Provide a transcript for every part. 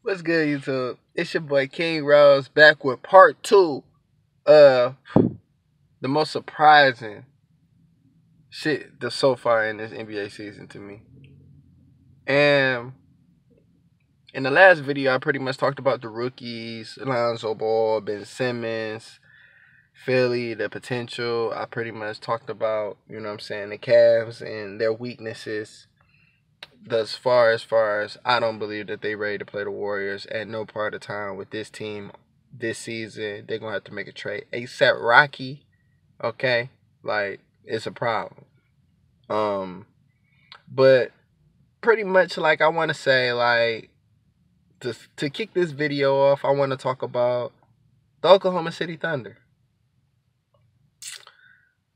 What's good, YouTube? It's your boy King Rose back with part two of the most surprising shit that's so far in this NBA season to me. And in the last video, I pretty much talked about the rookies, Alonzo Ball, Ben Simmons, Philly, the potential. I pretty much talked about, you know what I'm saying, the Cavs and their weaknesses. Thus far as I don't believe that they ready to play the Warriors at no part of time with this team this season. They're gonna have to make a trade. ASAP Rocky, okay? Like, it's a problem. Um, but pretty much like I wanna say, like, to kick this video off, I wanna talk about the Oklahoma City Thunder.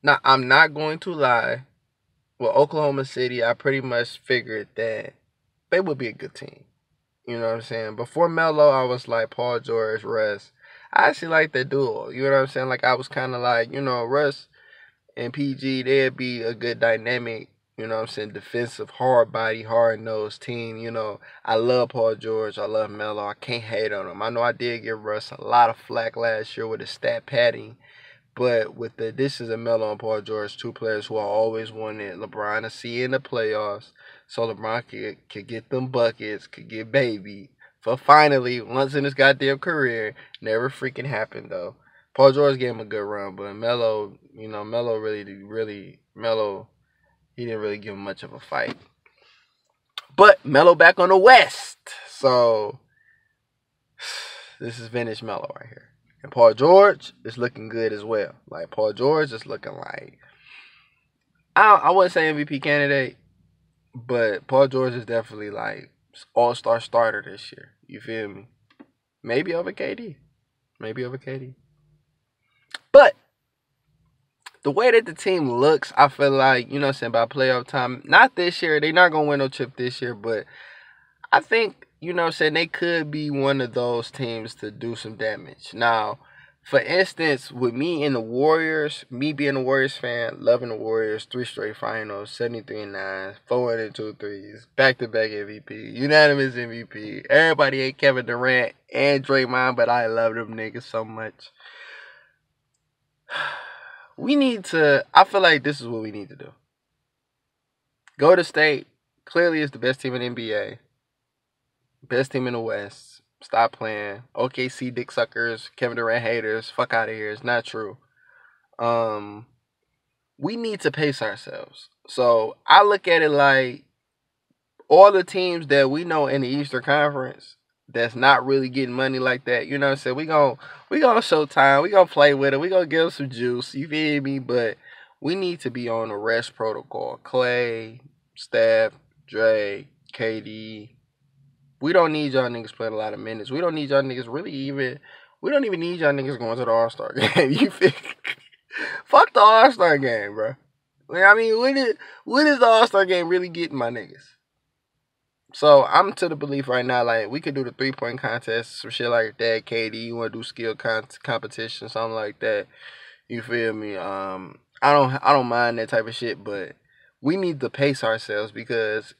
Now, I'm not going to lie. Well, Oklahoma City, I pretty much figured that they would be a good team. You know what I'm saying? Before Melo, I was like Paul George, Russ. I actually like that duo. You know what I'm saying? Like, I was kind of like, Russ and PG, they'd be a good dynamic, you know what I'm saying, defensive, hard body, hard nosed team. I love Paul George. I love Melo. I can't hate on him. I know I did give Russ a lot of flack last year with his stat padding. But with the additions of Melo and Paul George, two players who I always wanted LeBron to see in the playoffs, so LeBron could get them buckets, could get baby. For finally, once in his goddamn career, never freaking happened though. Paul George gave him a good run, but Melo, Melo Melo, he didn't really give him much of a fight. But Melo back on the West, so this is vintage Melo right here. And Paul George is looking good as well. Like, Paul George is looking like, I wouldn't say MVP candidate, but Paul George is definitely like all-star starter this year. You feel me? Maybe over KD. Maybe over KD. But the way that the team looks, I feel like, you know what I'm saying, by playoff time, not this year, they're not going to win no chip this year, but I think, you know what I'm saying, they could be one of those teams to do some damage. Now, for instance, with me and the Warriors, me being a Warriors fan, loving the Warriors, 3 straight finals, 73-9, 402 threes, back-to-back MVP, unanimous MVP. Everybody hate Kevin Durant and Draymond, but I love them niggas so much. I feel like this is what we need to do. Golden State clearly is the best team in the NBA. Best team in the West. Stop playing. OKC dick suckers, Kevin Durant haters, fuck out of here. It's not true. We need to pace ourselves. So I look at it like all the teams that we know in the Eastern Conference that's not really getting money like that, you know what I'm saying? We gonna show time. We gonna play with it. We gonna give them some juice. You feel me? But we need to be on the rest protocol. Clay, Steph, Dre, KD. We don't need y'all niggas playing a lot of minutes. We don't need y'all niggas we don't even need y'all niggas going to the All-Star game. You feel? Fuck the All-Star game, bro. I mean, when is the All-Star game really getting my niggas? So I'm to the belief right now, like, we could do the 3-point contest, some shit like that. KD, you want to do skill competition, something like that. You feel me? I don't mind that type of shit, but we need to pace ourselves because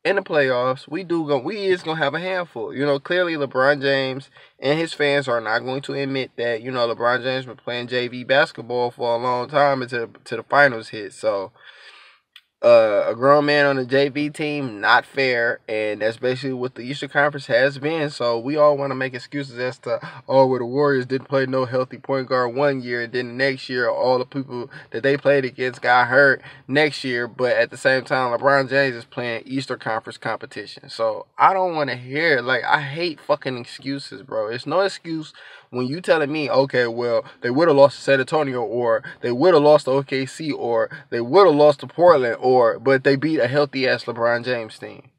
in the playoffs, we is gonna have a handful. Clearly LeBron James and his fans are not going to admit that. LeBron James been playing JV basketball for a long time until the finals hit. So a grown man on the JV team, not fair, and that's basically what the Eastern Conference has been. So we all want to make excuses as to, well, the Warriors didn't play no healthy point guard one year, and then the next year all the people that they played against got hurt next year. But at the same time, LeBron James is playing Eastern Conference competition. So I don't want to hear, like, I hate fucking excuses, bro. It's no excuse when you telling me, okay, well, they would have lost to San Antonio, or they would have lost to OKC, or they would have lost to Portland, but they beat a healthy ass LeBron James team.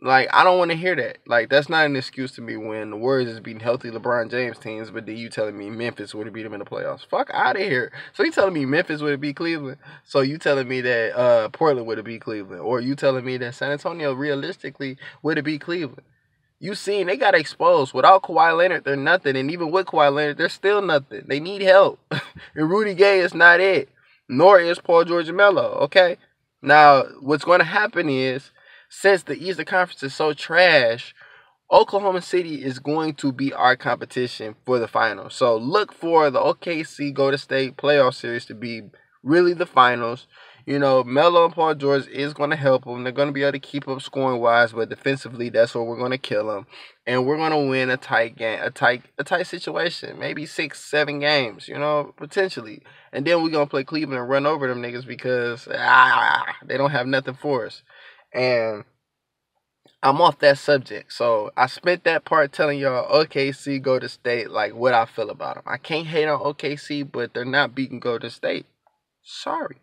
Like, I don't want to hear that. Like, that's not an excuse to me when the Warriors is beating healthy LeBron James teams, but then you telling me Memphis would have beat them in the playoffs. Fuck out of here. So you telling me Memphis would have beat Cleveland? So you telling me that Portland would have beat Cleveland? Or you telling me that San Antonio realistically would have beat Cleveland? You seen they got exposed. Without Kawhi Leonard, they're nothing. And even with Kawhi Leonard, they're still nothing. They need help. And Rudy Gay is not it. Nor is Paul George and Melo. Okay? Now, what's going to happen is, since the Eastern Conference is so trash, Oklahoma City is going to be our competition for the finals. So look for the OKC Golden State playoff series to be really the finals. You know, Melo and Paul George is going to help them. They're going to be able to keep up scoring wise, but defensively, that's where we're going to kill them, and we're going to win a tight game, a tight situation, maybe 6, 7 games. You know, potentially, and then we're going to play Cleveland and run over them niggas because they don't have nothing for us, and I'm off that subject. So I spent that part telling y'all OKC Golden State, like what I feel about them. I can't hate on OKC, but they're not beating Golden State. Sorry.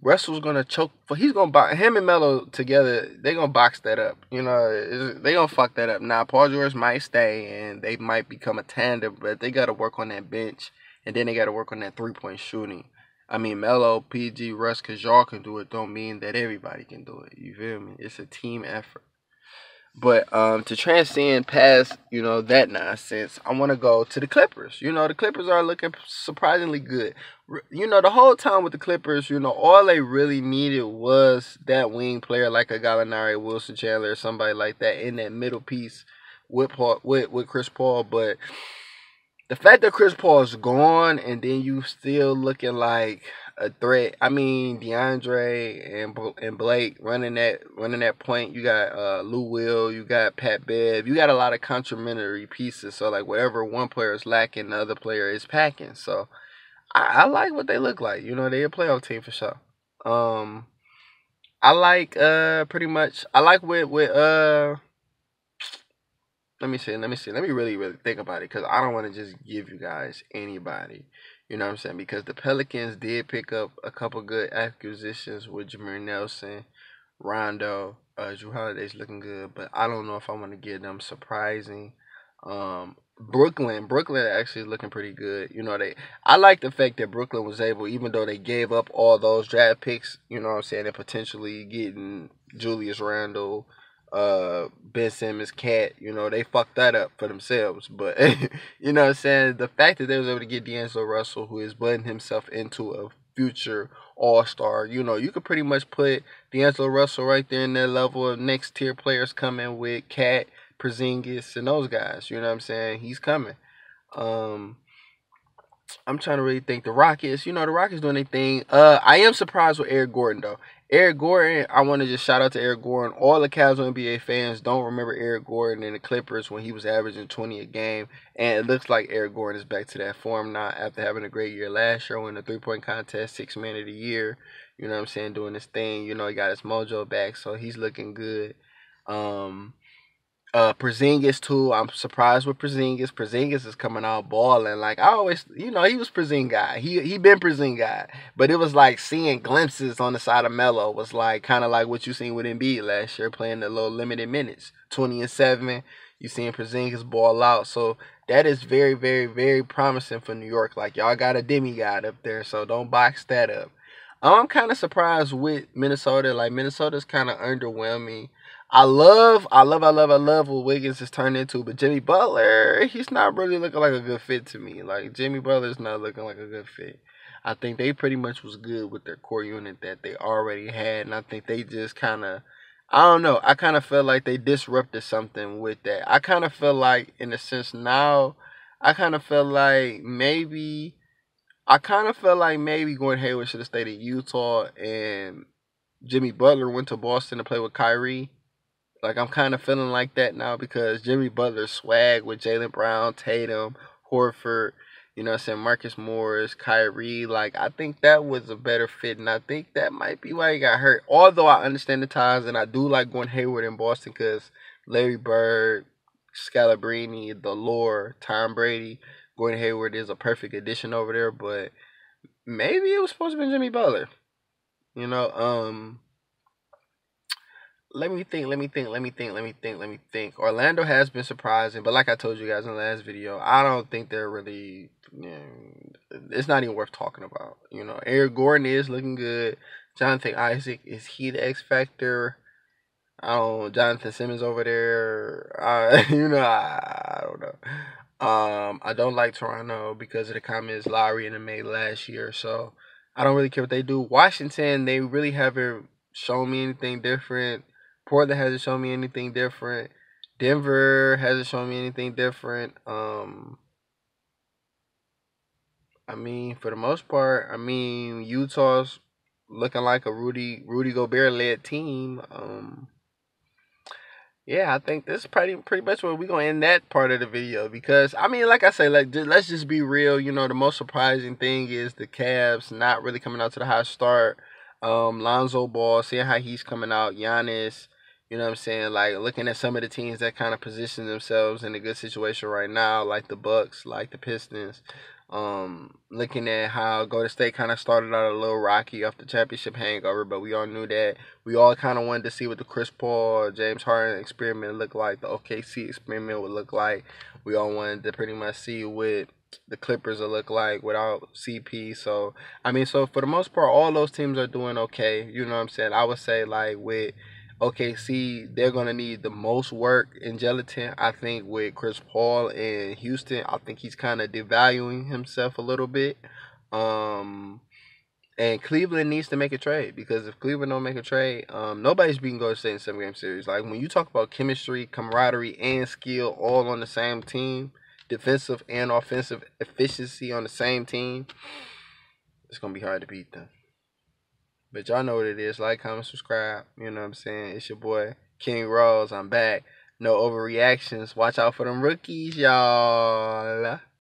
Russell's gonna choke. He's gonna box him and Melo together. They gonna box that up. You know, they gonna fuck that up. Now Paul George might stay and they might become a tandem, but they gotta work on that bench and then they gotta work on that 3-point shooting. I mean, Melo, PG, Russ, cause y'all can do it, don't mean that everybody can do it. You feel me? It's a team effort. But to transcend past, you know, that nonsense, I want to go to the Clippers. You know, the Clippers are looking surprisingly good. You know, the whole time with the Clippers, you know, all they really needed was that wing player like a Gallinari, Wilson Chandler, or somebody like that in that middle piece with Chris Paul. But the fact that Chris Paul is gone and then you still looking like a threat. I mean, DeAndre and Blake running that point. You got Lou Will, you got Pat Bev, you got a lot of complementary pieces. So like whatever one player is lacking, the other player is packing. So I like what they look like. You know, they're a playoff team for sure. I like pretty much. I like with. Let me see. Let me really think about it because I don't want to just give you guys anybody. You know what I'm saying? Because the Pelicans did pick up a couple good acquisitions with Jameer Nelson, Rondo, Drew Holiday's looking good, but I don't know if I want to give them surprising. Brooklyn actually looking pretty good. You know, I like the fact that Brooklyn was able, even though they gave up all those draft picks, you know what I'm saying, and potentially getting Julius Randle, Ben Simmons, Cat, you know, they fucked that up for themselves. But you know what I'm saying? The fact that they was able to get D'Angelo Russell, who is building himself into a future all-star, you know, you could pretty much put D'Angelo Russell right there in that level of next tier players coming with Cat, Porzingis, and those guys. You know what I'm saying? He's coming. Um, I'm trying to really think. The Rockets, you know, the Rockets doing their thing. I am surprised with Eric Gordon though. Eric Gordon, I want to just shout out to Eric Gordon. All the casual NBA fans don't remember Eric Gordon and the Clippers when he was averaging 20 a game, and it looks like Eric Gordon is back to that form now after having a great year last year, winning the 3-point contest, 6-man of the year. You know what I'm saying? Doing this thing. You know, he got his mojo back, so he's looking good. Um, Porzingis too. I'm surprised with Porzingis. Porzingis is coming out balling. Like I always, you know, he was Porzingis guy. He been Porzingis guy. But it was like seeing glimpses on the side of Melo was like kind of like what you seen with Embiid last year, playing the little limited minutes, 20 and 7. You seeing Porzingis ball out. So that is very, very, very promising for New York. Like y'all got a demigod up there, so don't box that up. I'm kind of surprised with Minnesota. Like Minnesota's kind of underwhelming. I love what Wiggins has turned into, but Jimmy Butler, he's not really looking like a good fit to me. Like Jimmy Butler's not looking like a good fit. I think they pretty much was good with their core unit that they already had, and I think they just kind of, I don't know. I kind of feel like they disrupted something with that. I kind of feel like, in a sense, now, I kind of feel like maybe, Gordon Hayward should have stayed in Utah, and Jimmy Butler went to Boston to play with Kyrie. Like I'm kind of feeling like that now because Jimmy Butler's swag with Jaylen Brown, Tatum, Horford, you know what I'm saying, Marcus Morris, Kyrie, like I think that was a better fit, and I think that might be why he got hurt. Although I understand the ties, and I do like going Hayward in Boston because Larry Bird, Scalabrine, the lore, Tom Brady, Gordon Hayward is a perfect addition over there, but maybe it was supposed to be Jimmy Butler. You know, let me think. Orlando has been surprising, but like I told you guys in the last video, I don't think they're really. It's not even worth talking about. You know, Eric Gordon is looking good. Jonathan Isaac, is he the X factor? I don't know. Jonathan Simmons over there. I don't know. I don't like Toronto because of the comments Lowry and them made last year. So I don't really care what they do. Washington, they really haven't shown me anything different. Portland hasn't shown me anything different. Denver hasn't shown me anything different. I mean, for the most part, I mean, Utah's looking like a Rudy Gobert led team. Yeah, I think this is pretty much where we're gonna end that part of the video because I mean, like I say, like let's just be real. You know, the most surprising thing is the Cavs not really coming out to the hot start. Lonzo Ball, seeing how he's coming out, Giannis. You know what I'm saying? Like looking at some of the teams that kind of position themselves in a good situation right now, like the Bucks, like the Pistons. Looking at how Golden State kind of started out a little rocky off the championship hangover, but we all knew that. We all kind of wanted to see what the Chris Paul, James Harden experiment looked like, the OKC experiment would look like. We all wanted to pretty much see what the Clippers will look like without CP. So, I mean, so for the most part, all those teams are doing okay. You know what I'm saying? I would say, like, with OKC, they're going to need the most work in gelatin. I think with Chris Paul in Houston, I think he's kind of devaluing himself a little bit. And Cleveland needs to make a trade because if Cleveland don't make a trade, nobody's beating Golden State in 7-game series. Like when you talk about chemistry, camaraderie, and skill all on the same team, defensive and offensive efficiency on the same team, it's gonna be hard to beat them. But y'all know what it is. Like, comment, subscribe. You know what I'm saying? It's your boy King Rose. I'm back. No overreactions. Watch out for them rookies, y'all.